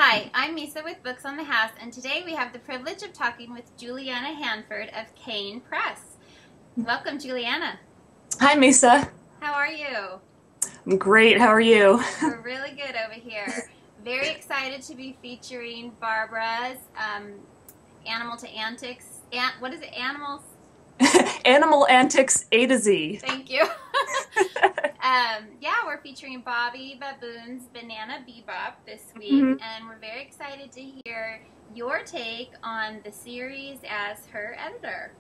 Hi, I'm Misa with Books on the House, and today we have the privilege of talking with Juliana Hanford of Kane Press. Welcome, Juliana. Hi, Misa. How are you? I'm great. How are you? We're really good over here. Very excited to be featuring Barbara's Animal to Antics. What is it? Animals? Animal Antics A to Z. Thank you. Yeah, we're featuring Bobby Baboon's Banana Be-Bop this week, and we're very excited to hear your take on the series as her editor.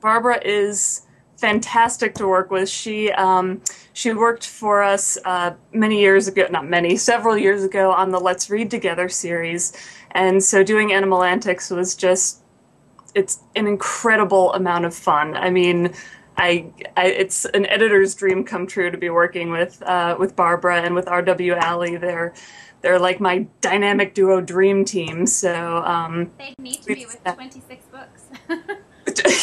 Barbara is fantastic to work with. She worked for us many years ago, not many, several years ago on the Let's Read Together series, and so doing Animal Antics was just, it's an incredible amount of fun. I mean, it's an editor's dream come true to be working with Barbara and with R.W. Alley. They're like my dynamic duo dream team. So they'd need to be with 26 books.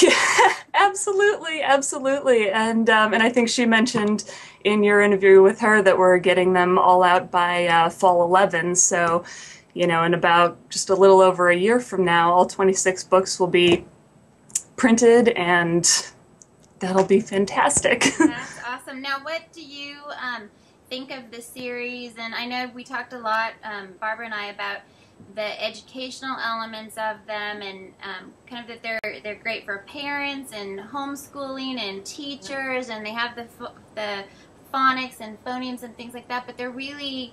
Yeah, absolutely, absolutely. And I think she mentioned in your interview with her that we're getting them all out by fall 11. So, you know, in about just a little over a year from now, all 26 books will be printed, and that'll be fantastic. That's awesome. Now, what do you think of the series? And I know we talked a lot, Barbara and I, about the educational elements of them, and kind of that they're great for parents and homeschooling and teachers, and they have the phonics and phonemes and things like that. But they're really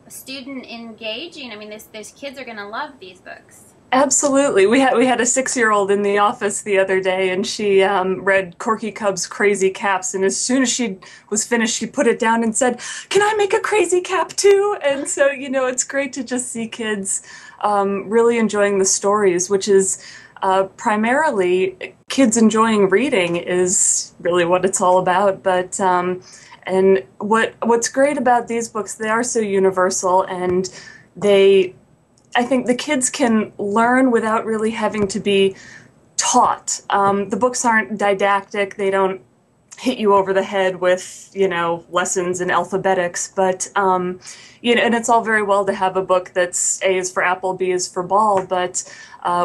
student engaging. I mean, those kids are going to love these books. Absolutely. We had a 6-year-old in the office the other day, and she read Corky Cub's Crazy Caps, and as soon as she was finished, she put it down and said, "Can I make a crazy cap too?" And so, you know, it's great to just see kids really enjoying the stories, which is primarily kids enjoying reading is really what it's all about. But and what's great about these books, they are so universal, and I think the kids can learn without really having to be taught. The books aren't didactic. They don't hit you over the head with, you know, lessons in alphabetics. But, you know, and it's all very well to have a book that's A is for apple, B is for ball. But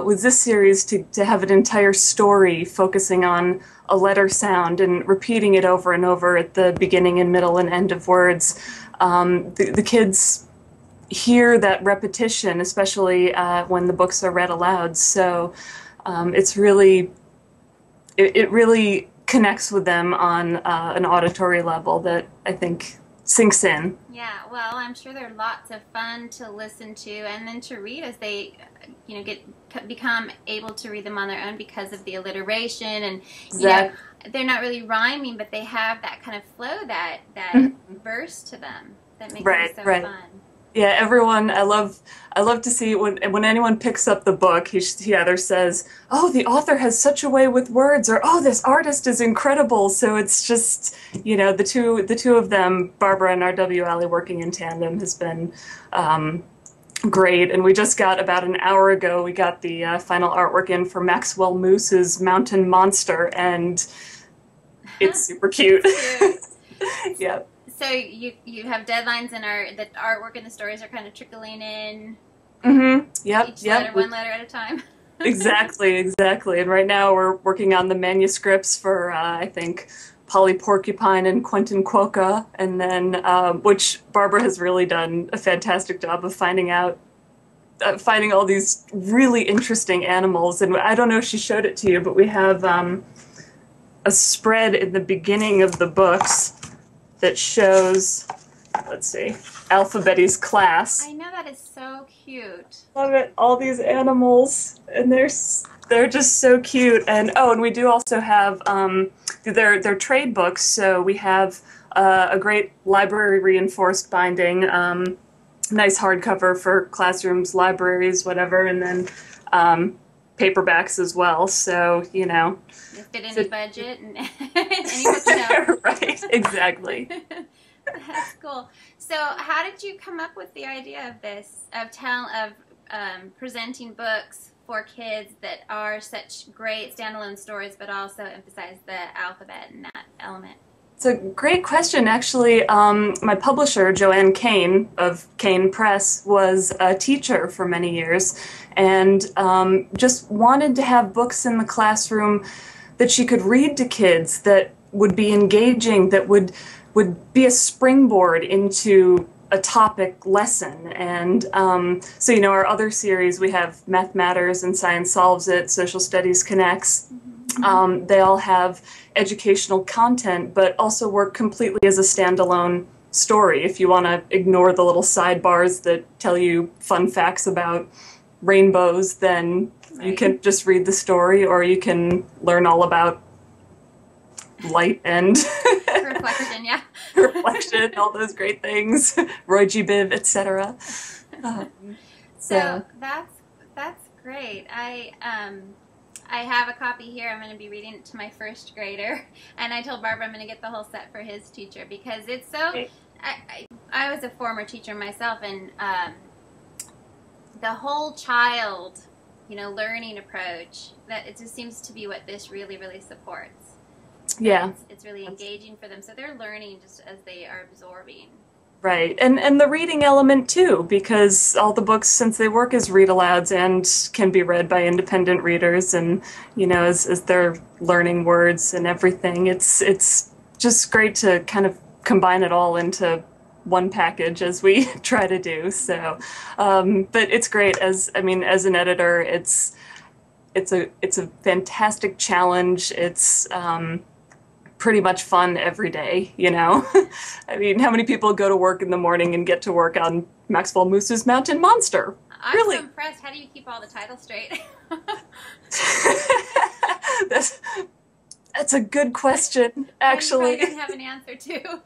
with this series, to have an entire story focusing on a letter sound and repeating it over and over at the beginning and middle and end of words, the kids hear that repetition, especially when the books are read aloud. So it's really, it really connects with them on an auditory level that I think sinks in. Yeah, well, I'm sure they're lots of fun to listen to and then to read as they, you know, become able to read them on their own because of the alliteration, and you know, they're not really rhyming, but they have that kind of flow, that verse to them that makes it so fun. Yeah, everyone, I love to see when anyone picks up the book, he either says, "Oh, the author has such a way with words," or "Oh, this artist is incredible." So it's just, you know, the two of them, Barbara and R.W. Alley, working in tandem has been great. And we just got, about an hour ago, we got the final artwork in for Maxwell Moose's Mountain Monster, and it's super cute. Yeah. So you have deadlines, and the artwork and the stories are kind of trickling in. Yep. Each letter, one letter at a time. Exactly. And right now we're working on the manuscripts for I think Polly Porcupine and Quentin Quokka, and then which Barbara has really done a fantastic job of finding all these really interesting animals. And I don't know if she showed it to you, but we have a spread in the beginning of the books that shows, let's see, Alphabeti's class. I know, that is so cute. Love it. All these animals, and they're just so cute. And oh, and we do also have they're trade books. So we have a great library reinforced binding, nice hardcover for classrooms, libraries, whatever, and then paperbacks as well. So, you know, they fit any budget and any book. Right, exactly. That's cool. So how did you come up with the idea of this, of presenting books for kids that are such great standalone stories, but also emphasize the alphabet and that element? It's a great question, actually. My publisher, Kane of Kane Press, was a teacher for many years and just wanted to have books in the classroom that she could read to kids that would be engaging, that would be a springboard into a topic lesson. And so, our other series, we have Math Matters and Science Solves It, Social Studies Connects. They all have educational content, but also work completely as a standalone story. If you want to ignore the little sidebars that tell you fun facts about rainbows, then you can just read the story, or you can learn all about light and reflection, yeah. reflection, all those great things, Roy G. Biv, etc. So that's great. I have a copy here. I'm going to be reading it to my first grader, and I told Barbara I'm going to get the whole set for his teacher because it's so. I was a former teacher myself, and the whole child, learning approach, that it just seems to be what this really, really supports. Yeah, it's really engaging for them, so they're learning just as they are absorbing. Right, and the reading element too, because all the books, since they work as read-alouds and can be read by independent readers, and as they're learning words and everything, it's just great to kind of combine it all into one package as we try to do. So, but it's great as an editor, it's a fantastic challenge. It's pretty much fun every day, I mean, how many people go to work in the morning and get to work on Maxwell Moose's Mountain Monster? I'm really so impressed. How do you keep all the titles straight? That's a good question, actually. I don't have an answer to.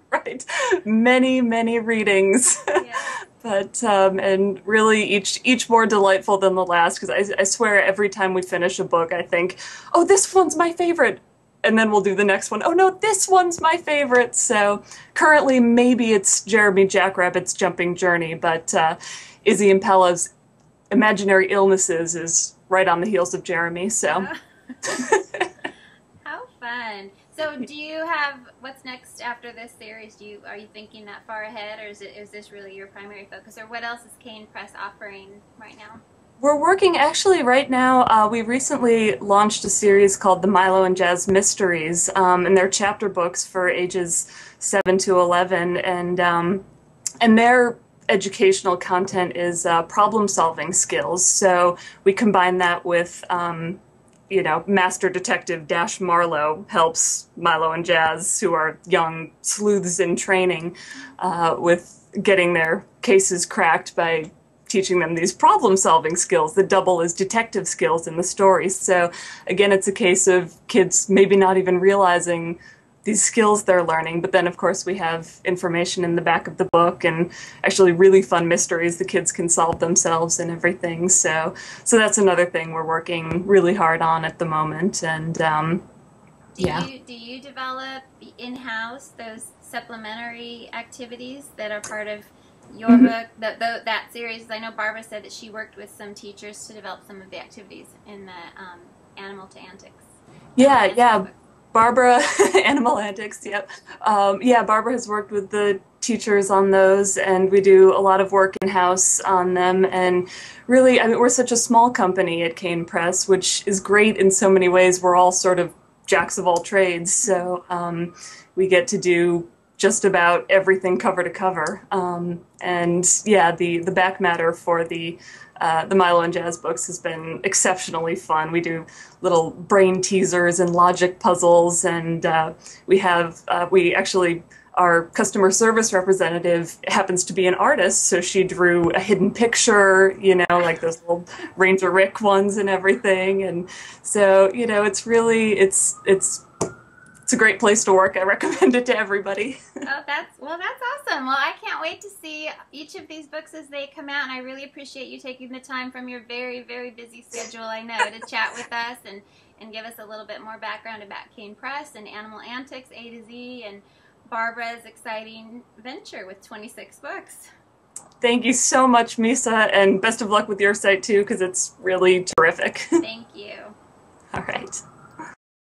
Right. Many readings. Yeah. But, and really each more delightful than the last, because I swear every time we finish a book, I think, oh, this one's my favorite. And then we'll do the next one. Oh no, this one's my favorite. So currently maybe it's Jeremy Jackrabbit's Jumping Journey, but Izzy Impella's Imaginary Illnesses is right on the heels of Jeremy. So how fun. So do you have, what's next after this series? Are you thinking that far ahead, or is this really your primary focus, or what else is Kane Press offering right now? We're working, actually, right now, we recently launched a series called the Milo and Jazz Mysteries, and they're chapter books for ages 7 to 11, and their educational content is problem-solving skills. So we combine that with, Master Detective Dash Marlowe helps Milo and Jazz, who are young sleuths in training, with getting their cases cracked by teaching them these problem-solving skills that double as detective skills in the stories. So again, it's a case of kids maybe not even realizing these skills they're learning, but then of course we have information in the back of the book and actually really fun mysteries the kids can solve themselves and everything. So that's another thing we're working really hard on at the moment. And do you develop in-house those supplementary activities that are part of your book, that series? I know Barbara said that she worked with some teachers to develop some of the activities in the Animal Antics. Yeah. Barbara, Animal Antics, yep. Barbara has worked with the teachers on those, and we do a lot of work in-house on them. And really, we're such a small company at Kane Press, which is great in so many ways. We're all sort of jacks of all trades, so we get to do just about everything cover to cover. The back matter for the Milo and Jazz books has been exceptionally fun. We do little brain teasers and logic puzzles, and our customer service representative happens to be an artist, so she drew a hidden picture, like those little Ranger Rick ones and everything. And so, it's really, it's a great place to work. I recommend it to everybody. Oh, that's awesome. Well, I can't wait to see each of these books as they come out, and I really appreciate you taking the time from your very, very busy schedule, I know, to chat with us and give us a little bit more background about Kane Press and Animal Antics A to Z and Barbara's exciting venture with 26 books. Thank you so much, Misa, and best of luck with your site too, because it's really terrific. Thank you. All right.